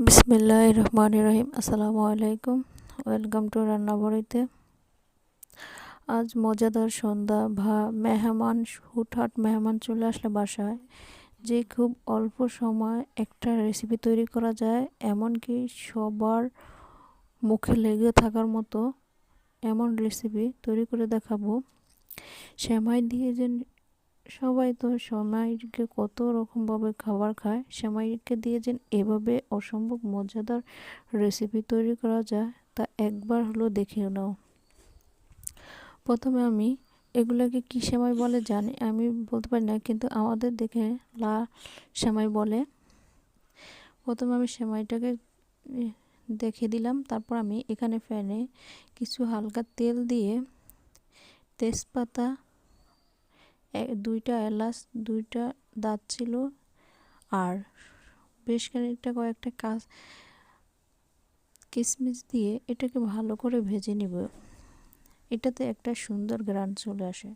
বিসমিল্লাহির রহমানির রহিম। আসসালামু আলাইকুম। ওয়েলকাম টু রান্নাবাড়িতে। আজ মজাদার সন্ধ্যা হুটহাট মেহমান চলে আসলে বাসায় যে খুব অল্প সময় একটা রেসিপি তৈরি করা যায়, এমনকি সবার মুখে লেগে থাকার মতো এমন রেসিপি তৈরি করে দেখাবো। সেমাই দিয়ে যে সবাই তো সেমাইকে কত রকমভাবে খাবার খায়, সেমাইকে দিয়ে যে এভাবে অসম্ভব মজাদার রেসিপি তৈরি করা যায় তা একবার হলো দেখে নাও। প্রথমে আমি এগুলোকে কি সেমাই বলে জানি আমি বলতে পারি না, কিন্তু আমাদের দেখে লাল সেমাই বলে। প্রথমে আমি সেমাইটাকে দেখে দিলাম। তারপর আমি এখানে প্যানে কিছু হালকা তেল দিয়ে তেজপাতা, দুইটা এলাচ, দুইটা দারচিনি আর বেশ কয়েকটা কিশমিশ দিয়ে এটাকে ভালো করে ভেজে নিব। এটাতে একটা সুন্দর ঘ্রাণ চলে আসে।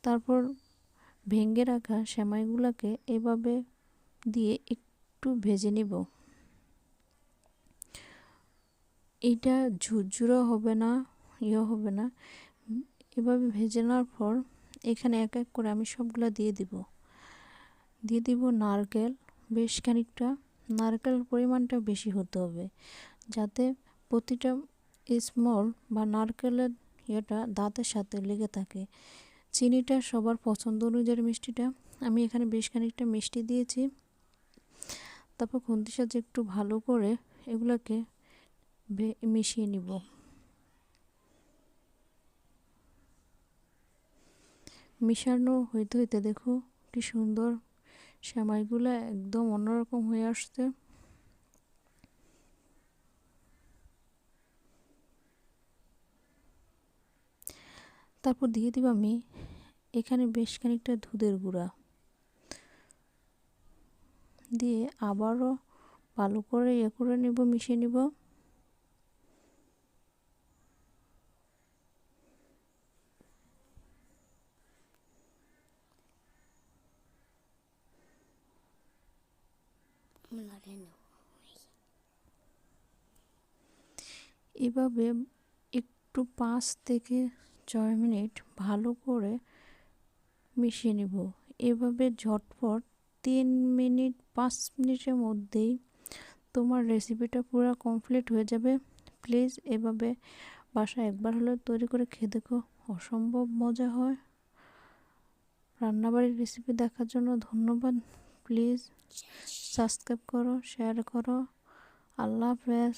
তারপর ভেঙে রাখা সেমাইগুলোকে এভাবে দিয়ে একটু ভেজে নিব। এটা ঝুরঝুরো হবে না, হবে না। এভাবে ভেজে নেওয়ার পর এখানে এক এক করে আমি সবগুলো দিয়ে দিব নারকেল। বেশ খানিকটা নারকেলের পরিমাণটা বেশি হতে হবে, যাতে প্রতিটা স্মল বা নারকেলের দাঁতের সাথে লেগে থাকে। চিনিটা সবার পছন্দ অনুযায়ী মিষ্টিটা আমি এখানে বেশ খানিকটা মিষ্টি দিয়েছি। তারপর খুন্তির সাথে একটু ভালো করে এগুলোকে মিশিয়ে নিব। মিশানো হইতে হইতে দেখো কি সুন্দর সেমাইগুলো একদম অন্যরকম হয়ে আসছে। তারপর দিয়ে দিব আমি এখানে বেশ খানিকটা দুধের গুঁড়া দিয়ে আবারও ভালো করে করে নিব, মিশিয়ে নিব। এভাবে একটু 5 থেকে 6 মিনিট ভালো করে মিশিয়ে নিব। এভাবে ঝটপট 5 মিনিটের মধ্যেই তোমার রেসিপিটা পুরো কমপ্লিট হয়ে যাবে। প্লিজ এভাবে বাসায় একবার হলেও তৈরি করে খেয়ে দেখো, অসম্ভব মজা হয়। রান্নাবাড়ির রেসিপি দেখার জন্য ধন্যবাদ। প্লিজ সাবস্ক্রাইব করো, শেয়ার করো। আল্লাহ হাফেজ।